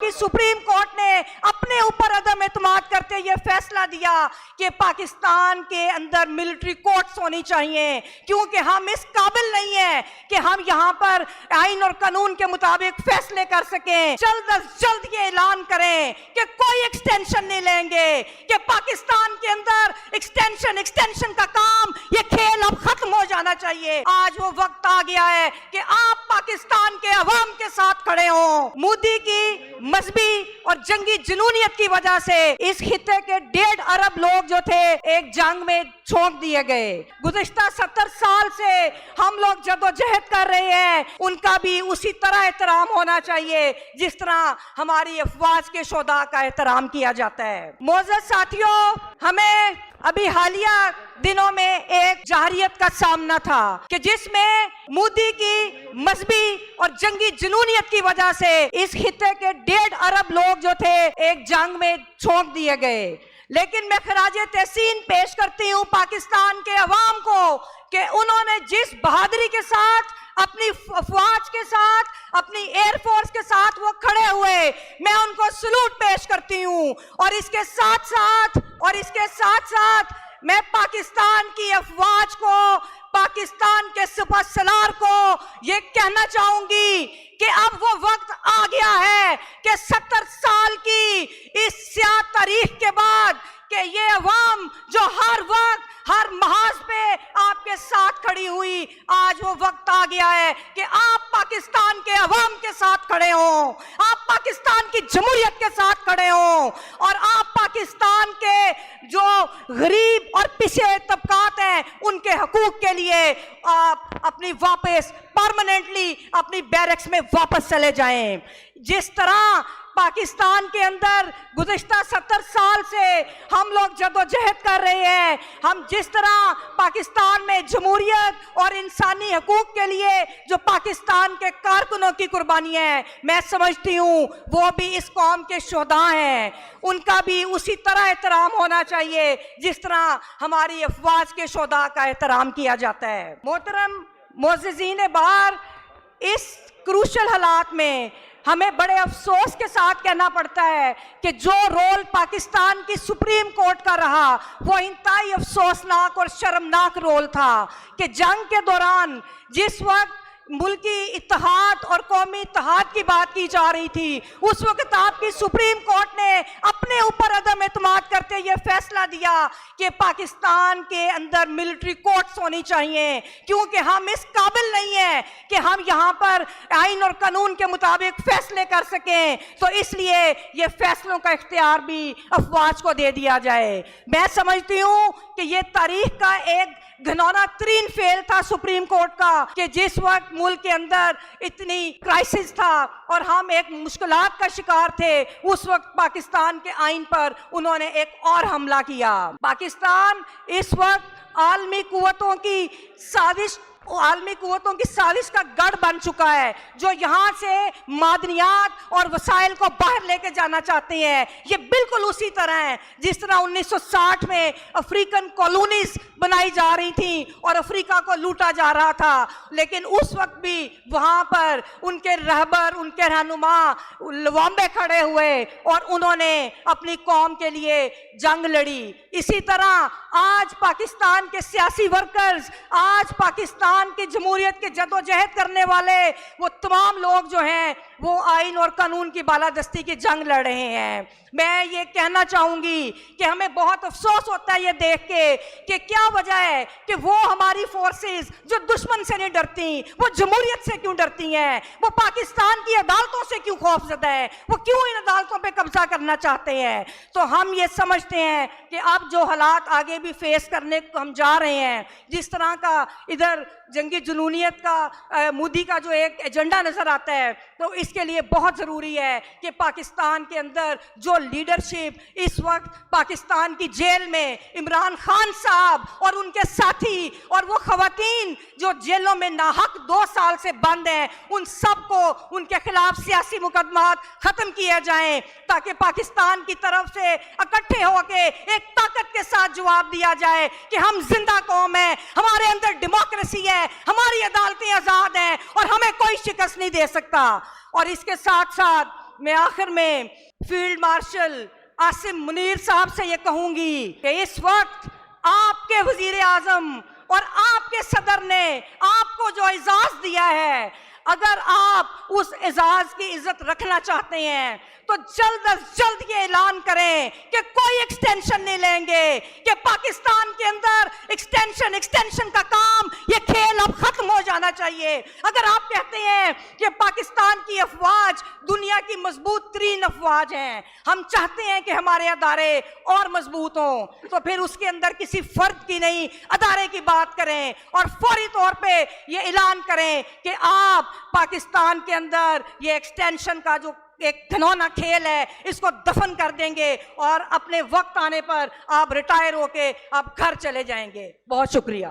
की supreme court ने अपने ऊपर अदम एतमाद करते ये फैसला दिया कि पाकिस्तान के अंदर मिलिट्री कोर्ट्स होनी चाहिए, क्योंकि हम इस काबिल नहीं है कि हम यहाँ पर आइन और कानून के मुताबिक फैसले कर सकें। जल्द अज जल्द ये ऐलान करें कि कोई एक्सटेंशन नहीं लेंगे, कि पाकिस्तान के अंदर एक्सटेंशन का काम, ये खेल अब खत्म हो जाना चाहिए। आज वो वक्त आ गया है कि आप पाकिस्तान के अवाम के साथ खड़े हो। मोदी की मजहबी और जंगी जुनूनियत की वजह से इस खित्ते के 1.5 अरब लोग जो थे एक जंग में झोंक दिए गए। गुज़िश्ता 70 साल से हम लोग जदोजहद कर रहे हैं, उनका भी उसी तरह एहतराम होना चाहिए जिस तरह हमारी अफवाज के शोधा का एहतराम किया जाता है। मोअज़्ज़ज़ साथियों, हमें अभी हालिया दिनों में एक जाहिरियत का सामना था कि जिसमें मोदी की मजहबी और जंगी जुनूनियत की वजह से इस खित्ते के 1.5 अरब लोग जो थे एक जंग में झोंक दिए गए। लेकिन मैं खराजे तहसीन पेश करती हूँ पाकिस्तान के अवाम को कि उन्होंने जिस बहादुरी के साथ अपनी अफवाज के साथ, अपनी एयरफोर्स के साथ वो खड़े हुए, मैं उनको सलूट पेश करती हूँ। और इसके साथ साथ मैं पाकिस्तान की अफवाज को, पाकिस्तान के सुपरसलार को ये कहना चाहूंगी कि अब वो वक्त आ गया है कि 70 साल की इस स्याह तारीख के बाद कि ये अवाम जो हर वक्त हर महाज पे आपके साथ खड़ी हुई, आज वो वक्त आ गया है कि आप पाकिस्तान के अवाम के साथ खड़े हो, आप पाकिस्तान की जमहूरियत के साथ खड़े हो और आप पाकिस्तान के जो गरीब और पिछड़े हुए तबकात हैं उनके हकूक के लिए आप अपनी वापस परमानेंटली अपनी बैरक्स में वापस चले जाएं। जिस तरह पाकिस्तान के अंदर गुज़िश्ता 70 साल से हम लोग जदोजहद कर रहे हैं, हम जिस तरह पाकिस्तान में जमहूरियत और इंसानी हकूक के लिए जो पाकिस्तान के कारकुनों की कुर्बानियाँ हैं, मैं समझती हूँ वो भी इस कौम के शोधा हैं, उनका भी उसी तरह एहतराम होना चाहिए जिस तरह हमारी अफवाज के शोधा का एहतराम किया जाता है। मोहतरम मुअज़्ज़िज़ीन बाहर, इस क्रूशल हालात में हमें बड़े अफसोस के साथ कहना पड़ता है कि जो रोल पाकिस्तान की सुप्रीम कोर्ट का रहा वो इंतहाई अफसोसनाक और शर्मनाक रोल था कि जंग के दौरान जिस वक्त मुल्की इत्तेहाद और कौमी इत्तेहाद की बात की जा रही थी, उस वक्त आपकी सुप्रीम कोर्ट ने अपने ऊपर अदम एतमाद करते ये फैसला दिया कि पाकिस्तान के अंदर मिलिट्री कोर्ट्स होनी चाहिए, क्योंकि हम इस काबिल नहीं है कि हम यहाँ पर आइन और कानून के मुताबिक फैसले कर सकें, तो इसलिए ये फैसलों का इख्तियार भी अफवाज को दे दिया जाए। मैं समझती हूँ कि ये तारीख का एक घिनौना तरीन फेल था सुप्रीम कोर्ट का कि जिस वक्त मुल्क के अंदर इतनी क्राइसिस था और हम एक मुश्किलात का शिकार थे, उस वक्त पाकिस्तान के आइन पर उन्होंने एक और हमला किया। पाकिस्तान इस वक्त आलमी कुव्वतों की साजिश का गढ़ बन चुका है, जो यहाँ से मादनियात और वसाइल को बाहर लेके जाना चाहते हैं। ये बिल्कुल उसी तरह है जिस तरह 1960 में अफ्रीकन कॉलोनीज बनाई जा रही थी और अफ्रीका को लूटा जा रहा था, लेकिन उस वक्त भी वहाँ पर उनके रहबर, उनके रहनुमा लवांबे खड़े हुए और उन्होंने अपनी कौम के लिए जंग लड़ी। इसी तरह आज पाकिस्तान के सियासी वर्कर्स, आज पाकिस्तान की जमहूरियत के जदोजहद करने वाले वो तमाम लोग जो हैं वो आइन और कानून की बालादस्ती की जंग लड़ रहे हैं। मैं ये कहना चाहूँगी कि हमें बहुत अफसोस होता है ये देख के कि क्या वजह है कि वो हमारी फोर्सेस जो दुश्मन से नहीं डरती, वो जमहूरियत से क्यों डरती हैं, वो पाकिस्तान की अदालतों से क्यों खौफजदा है, वो क्यों इन अदालतों पे कब्जा करना चाहते हैं। तो हम ये समझते हैं कि अब जो हालात आगे भी फेस करने को हम जा रहे हैं, जिस तरह का इधर जंगी जुनूनियत का मोदी का जो एक एजेंडा नज़र आता है, तो इसके लिए बहुत ज़रूरी है कि पाकिस्तान के अंदर जो लीडरशिप इस वक्त पाकिस्तान की जेल में इमरान खान साहब और उनके साथी और वो खवातीन जो जेलों में नाहक 2 साल से बंद हैं, उन सब को उनके खिलाफ सियासी मुकदमात ख़त्म किए जाएं, ताकि पाकिस्तान की तरफ से इकट्ठे होके एक ताकत के साथ जवाब दिया जाए कि हम जिंदा कौम है, हमारे अंदर डेमोक्रेसी है, हमारी अदालतें आज़ाद हैं और हमें कोई शिकस्त नहीं दे सकता। और इसके साथ साथ मैं आखिर में फील्ड मार्शल आसिम मुनीर साहब से ये कहूंगी कि इस वक्त आपके वजीर आजम और आपके सदर ने आपको जो एजाज दिया है, अगर आप उस एजाज की इज्जत रखना चाहते हैं तो जल्द अज जल्द ये ऐलान करें कि कोई एक्सटेंशन नहीं लेंगे, कि पाकिस्तान के अंदर एक्सटेंशन का काम, ये खेल अब खत्म हो जाना चाहिए। अगर आप कहते हैं कि पाकिस्तान की अफवाज दुनिया की मजबूत तरीन अफवाज हैं, हम चाहते हैं कि हमारे अदारे और मजबूत हों, तो फिर उसके अंदर किसी फर्द की नहीं, अदारे की बात करें और फौरी तौर पे ये ऐलान करें कि आप पाकिस्तान के अंदर ये एक्सटेंशन का जो एक घिनौना खेल है इसको दफन कर देंगे और अपने वक्त आने पर आप रिटायर होके आप घर चले जाएंगे। बहुत शुक्रिया।